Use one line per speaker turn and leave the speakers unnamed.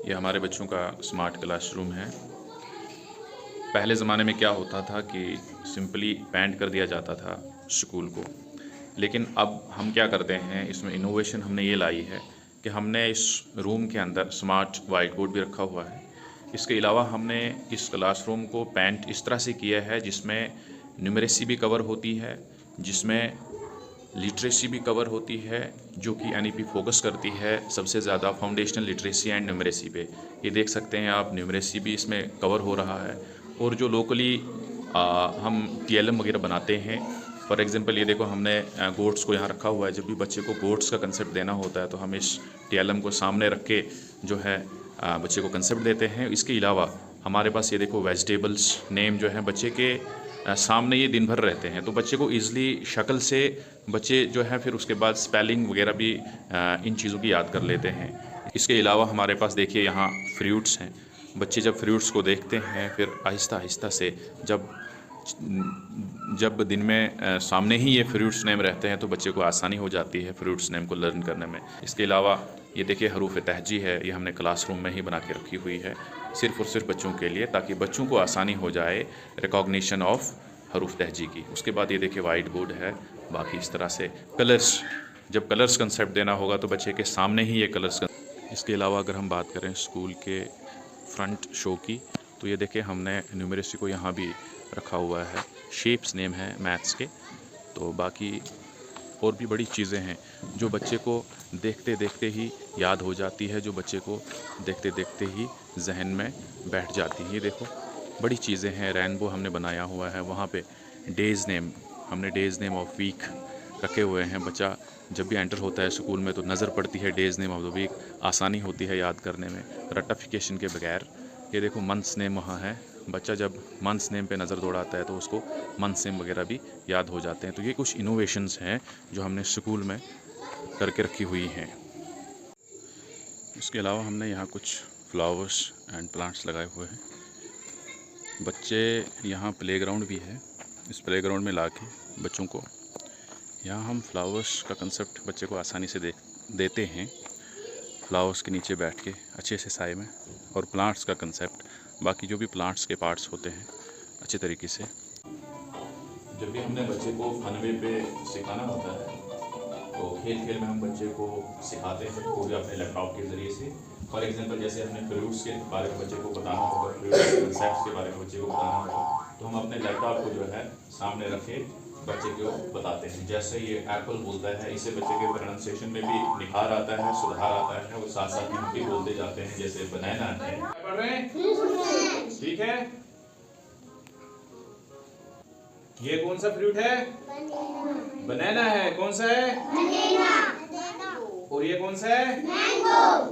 ये हमारे बच्चों का स्मार्ट क्लासरूम है। पहले ज़माने में क्या होता था कि सिंपली पेंट कर दिया जाता था स्कूल को, लेकिन अब हम क्या करते हैं, इसमें इनोवेशन हमने ये लाई है कि हमने इस रूम के अंदर स्मार्ट वाइट बोर्ड भी रखा हुआ है। इसके अलावा हमने इस क्लासरूम को पेंट इस तरह से किया है जिसमें न्यूमेरेसी भी कवर होती है, जिसमें लिटरेसी भी कवर होती है, जो कि एनईपी फोकस करती है सबसे ज़्यादा फाउंडेशनल लिटरेसी एंड न्यूमेरेसी पे। ये देख सकते हैं आप, न्यूमेरेसी भी इसमें कवर हो रहा है। और जो लोकली हम टीएलएम वगैरह बनाते हैं, फॉर एग्जांपल ये देखो, हमने गोट्स को यहाँ रखा हुआ है। जब भी बच्चे को गोट्स का कंसेप्ट देना होता है तो हम इस टीएलएम को सामने रख के जो है बच्चे को कंसेप्ट देते हैं। इसके अलावा हमारे पास ये देखो, वेजिटेबल्स नेम जो है बच्चे के सामने ये दिन भर रहते हैं, तो बच्चे को ईज़िली शक्ल से बच्चे जो है फिर उसके बाद स्पेलिंग वगैरह भी इन चीज़ों की याद कर लेते हैं। इसके अलावा हमारे पास देखिए यहाँ फ्रूट्स हैं। बच्चे जब फ्रूट्स को देखते हैं फिर आहिस्ता आहिस्ता से जब दिन में सामने ही ये फ्रूट्स नेम रहते हैं तो बच्चे को आसानी हो जाती है फ्रूट्स नेम को लर्न करने में। इसके अलावा ये देखिए, हरूफ तहजी है, ये हमने क्लासरूम में ही बना के रखी हुई है सिर्फ़ और सिर्फ बच्चों के लिए, ताकि बच्चों को आसानी हो जाए रिकॉग्निशन ऑफ हरूफ तहजी की। उसके बाद ये देखिए वाइट बोर्ड है। बाकी इस तरह से कलर्स, जब कलर्स कंसेप्ट देना होगा तो बच्चे के सामने ही ये कलर्स। इसके अलावा अगर हम बात करें स्कूल के फ्रंट शो की, तो ये देखिए हमने न्यूमेरेसी को यहाँ भी रखा हुआ है, शेप्स नेम है मैथ्स के। तो बाकी और भी बड़ी चीज़ें हैं जो बच्चे को देखते देखते ही याद हो जाती है, जो बच्चे को देखते देखते ही जहन में बैठ जाती है। ये देखो बड़ी चीज़ें हैं। रेनबो हमने बनाया हुआ है, वहाँ पे डेज़ नेम, हमने डेज़ नेम ऑफ वीक रखे हुए हैं। बच्चा जब भी एंटर होता है स्कूल में तो नज़र पड़ती है days name of the week, आसानी होती है याद करने में रटिफिकेशन के बगैर। ये देखो मंथ्स नेम वहाँ है, बच्चा जब मंथ्स नेम पे नज़र दौड़ाता है तो उसको मंथ्स नेम वगैरह भी याद हो जाते हैं। तो ये कुछ इनोवेशंस हैं जो हमने स्कूल में करके रखी हुई हैं। इसके अलावा हमने यहाँ कुछ फ्लावर्स एंड प्लांट्स लगाए हुए हैं। बच्चे यहाँ प्लेग्राउंड भी है, इस प्लेग्राउंड में लाके बच्चों को यहाँ हम फ्लावर्स का कंसेप्ट बच्चे को आसानी से देते हैं, फ्लावर्स के नीचे बैठ के अच्छे से साए में, और प्लांट्स का कंसेप्ट, बाकी जो भी प्लांट्स के पार्ट्स होते हैं अच्छे तरीके से। जब भी हमने बच्चे को फन वे पे सिखाना होता है तो खेल खेल में हम बच्चे को सिखाते हैं, वो भी अपने लैपटॉप के ज़रिए से। फॉर एग्जांपल जैसे हमने फ्रूट्स के बारे में बच्चे को बताना होगा, फ्रूट्स के कंसेप्ट्स के बारे में बच्चे को बताना होगा, तो हम अपने लैपटॉप को जो है सामने रखे बच्चे को बताते हैं। जैसे ये एप्पल बोलता है, इससे बच्चे के प्रोनाउंसिएशन में भी निखार आता है, सुधार आता है, और साथ साथ हम भी बोलते जाते हैं। जैसे बनाना है, पढ़ रहे हैं, ठीक है। ये कौन सा फ्रूट है? बनाना है। कौन सा है? बनाना। और ये कौन सा है? मैंगो।